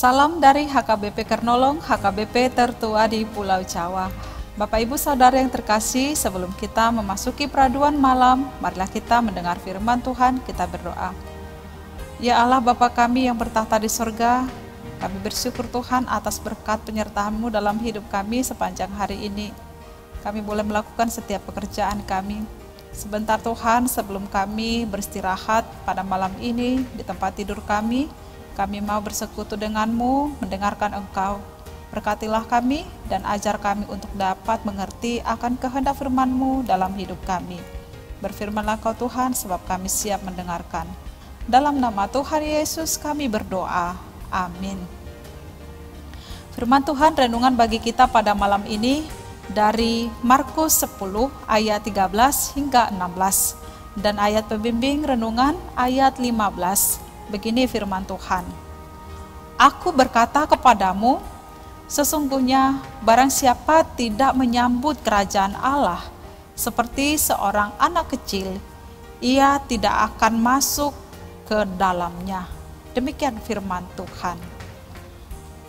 Salam dari HKBP Kernolong, HKBP tertua di Pulau Jawa. Bapak Ibu Saudara yang terkasih, sebelum kita memasuki peraduan malam, marilah kita mendengar firman Tuhan, kita berdoa. Ya Allah Bapa kami yang bertahta di sorga, kami bersyukur Tuhan atas berkat penyertaan-Mu dalam hidup kami sepanjang hari ini. Kami boleh melakukan setiap pekerjaan kami. Sebentar Tuhan, sebelum kami beristirahat pada malam ini di tempat tidur kami mau bersekutu dengan-Mu, mendengarkan Engkau. Berkatilah kami dan ajar kami untuk dapat mengerti akan kehendak firman-Mu dalam hidup kami. Berfirmanlah Kau Tuhan, sebab kami siap mendengarkan. Dalam nama Tuhan Yesus kami berdoa. Amin. Firman Tuhan renungan bagi kita pada malam ini dari Markus 10 ayat 13 hingga 16 dan ayat pembimbing renungan ayat 15. Begini firman Tuhan. Aku berkata kepadamu, sesungguhnya barang siapa tidak menyambut kerajaan Allah seperti seorang anak kecil, ia tidak akan masuk ke dalamnya. Demikian firman Tuhan.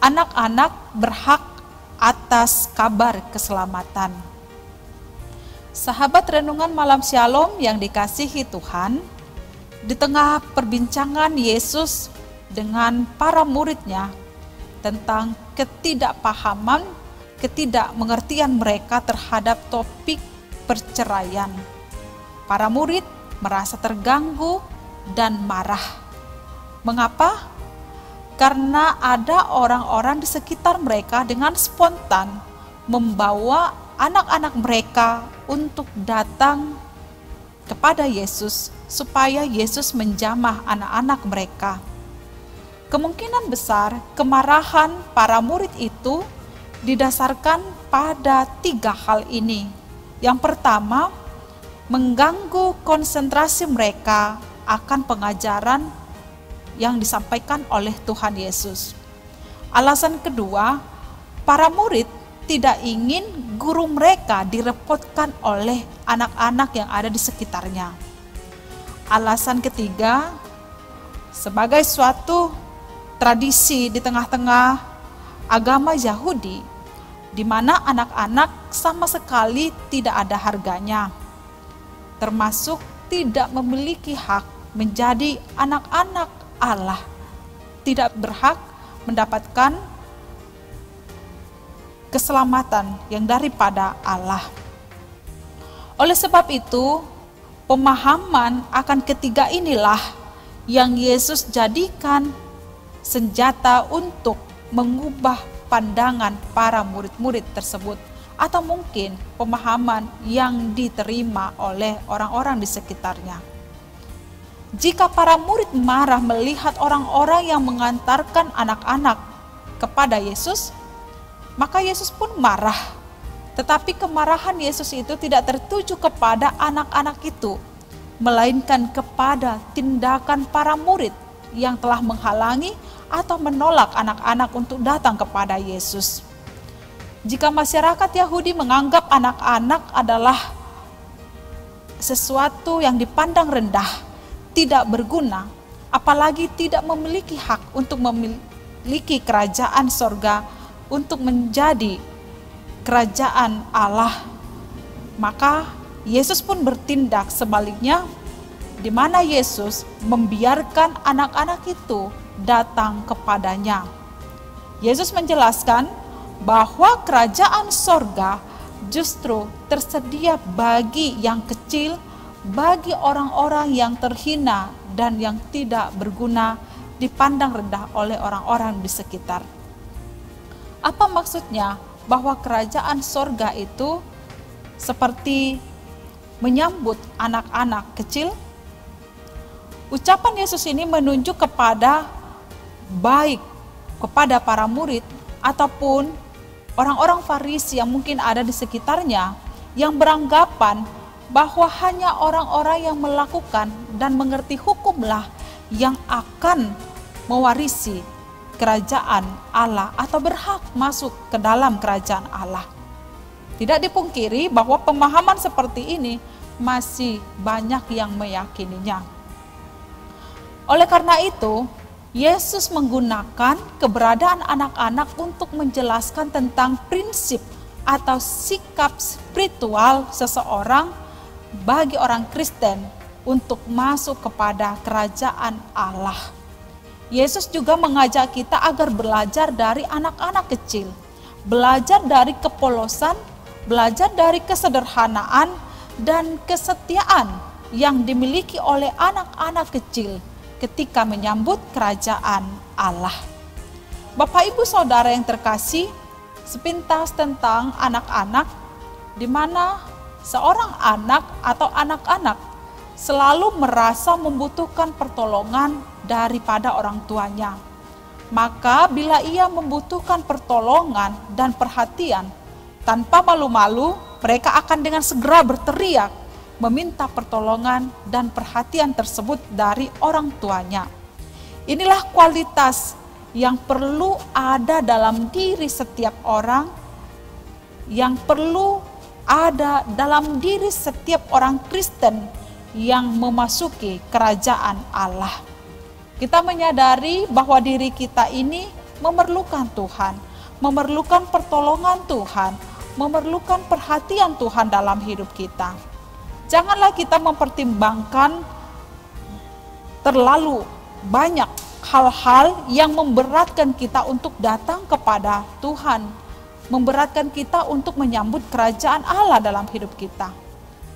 Anak-anak berhak atas kabar keselamatan. Sahabat renungan malam Shalom yang dikasihi Tuhan, di tengah perbincangan Yesus dengan para muridnya tentang ketidakpahaman, ketidakmengertian mereka terhadap topik perceraian, para murid merasa terganggu dan marah. Mengapa? Karena ada orang-orang di sekitar mereka dengan spontan membawa anak-anak mereka untuk datang kepada Yesus supaya Yesus menjamah anak-anak mereka. Kemungkinan besar kemarahan para murid itu didasarkan pada 3 hal ini. Yang pertama, mengganggu konsentrasi mereka akan pengajaran yang disampaikan oleh Tuhan Yesus. Alasan kedua, para murid tidak ingin guru mereka direpotkan oleh anak-anak yang ada di sekitarnya. Alasan ketiga, sebagai suatu tradisi di tengah-tengah agama Yahudi, di mana anak-anak sama sekali tidak ada harganya, termasuk tidak memiliki hak menjadi anak-anak Allah, tidak berhak mendapatkan keselamatan yang daripada Allah. Oleh sebab itu, pemahaman akan ketiga inilah yang Yesus jadikan senjata untuk mengubah pandangan para murid-murid tersebut, atau mungkin pemahaman yang diterima oleh orang-orang di sekitarnya. Jika para murid marah melihat orang-orang yang mengantarkan anak-anak kepada Yesus, maka Yesus pun marah. Tetapi kemarahan Yesus itu tidak tertuju kepada anak-anak itu, melainkan kepada tindakan para murid yang telah menghalangi atau menolak anak-anak untuk datang kepada Yesus. Jika masyarakat Yahudi menganggap anak-anak adalah sesuatu yang dipandang rendah, tidak berguna, apalagi tidak memiliki hak untuk memiliki kerajaan sorga, untuk menjadi kerajaan Allah, maka Yesus pun bertindak sebaliknya, di mana Yesus membiarkan anak-anak itu datang kepadanya. Yesus menjelaskan bahwa kerajaan sorga justru tersedia bagi yang kecil, bagi orang-orang yang terhina dan yang tidak berguna, dipandang rendah oleh orang-orang di sekitar. Apa maksudnya? Bahwa kerajaan sorga itu seperti menyambut anak-anak kecil. Ucapan Yesus ini menunjuk kepada baik kepada para murid ataupun orang-orang Farisi yang mungkin ada di sekitarnya, yang beranggapan bahwa hanya orang-orang yang melakukan dan mengerti hukumlah yang akan mewarisi kerajaan Allah atau berhak masuk ke dalam kerajaan Allah. Tidak dipungkiri bahwa pemahaman seperti ini masih banyak yang meyakininya. Oleh karena itu, Yesus menggunakan keberadaan anak-anak untuk menjelaskan tentang prinsip atau sikap spiritual seseorang bagi orang Kristen untuk masuk kepada kerajaan Allah. Yesus juga mengajak kita agar belajar dari anak-anak kecil, belajar dari kepolosan, belajar dari kesederhanaan dan kesetiaan yang dimiliki oleh anak-anak kecil ketika menyambut kerajaan Allah. Bapak Ibu Saudara yang terkasih, sepintas tentang anak-anak, di mana seorang anak atau anak-anak selalu merasa membutuhkan pertolongan daripada orang tuanya. Maka bila ia membutuhkan pertolongan dan perhatian, tanpa malu-malu mereka akan dengan segera berteriak meminta pertolongan dan perhatian tersebut dari orang tuanya. Inilah kualitas yang perlu ada dalam diri setiap orang, yang perlu ada dalam diri setiap orang Kristen yang memasuki kerajaan Allah. Kita menyadari bahwa diri kita ini memerlukan Tuhan, memerlukan pertolongan Tuhan, memerlukan perhatian Tuhan dalam hidup kita. Janganlah kita mempertimbangkan terlalu banyak hal-hal yang memberatkan kita untuk datang kepada Tuhan, memberatkan kita untuk menyambut kerajaan Allah dalam hidup kita.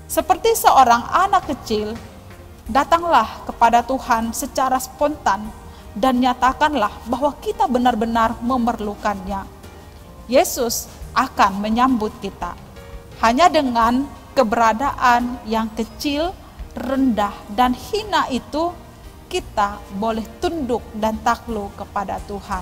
Seperti seorang anak kecil, datanglah kepada Tuhan secara spontan dan nyatakanlah bahwa kita benar-benar memerlukannya. Yesus akan menyambut kita. Hanya dengan keberadaan yang kecil, rendah, dan hina itu, kita boleh tunduk dan takluk kepada Tuhan.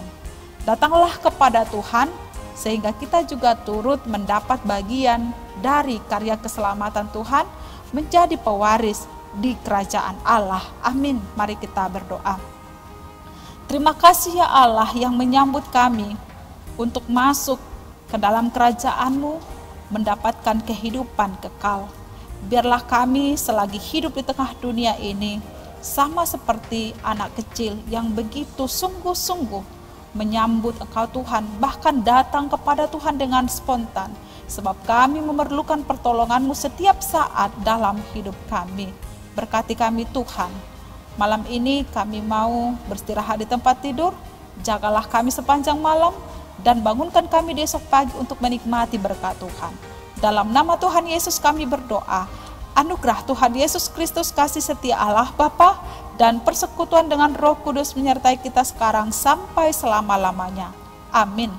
Datanglah kepada Tuhan, sehingga kita juga turut mendapat bagian dari karya keselamatan Tuhan, menjadi pewaris di kerajaan Allah. Amin. Mari kita berdoa. Terima kasih ya Allah yang menyambut kami untuk masuk ke dalam kerajaan-Mu, mendapatkan kehidupan kekal. Biarlah kami selagi hidup di tengah dunia ini sama seperti anak kecil yang begitu sungguh-sungguh menyambut Engkau Tuhan, bahkan datang kepada Tuhan dengan spontan, sebab kami memerlukan pertolongan-Mu setiap saat dalam hidup kami. Berkati kami Tuhan. Malam ini kami mau beristirahat di tempat tidur, jagalah kami sepanjang malam, dan bangunkan kami di esok pagi untuk menikmati berkat Tuhan. Dalam nama Tuhan Yesus kami berdoa. Anugerah Tuhan Yesus Kristus, kasih setia Allah Bapa, dan persekutuan dengan Roh Kudus menyertai kita sekarang sampai selama-lamanya. Amin.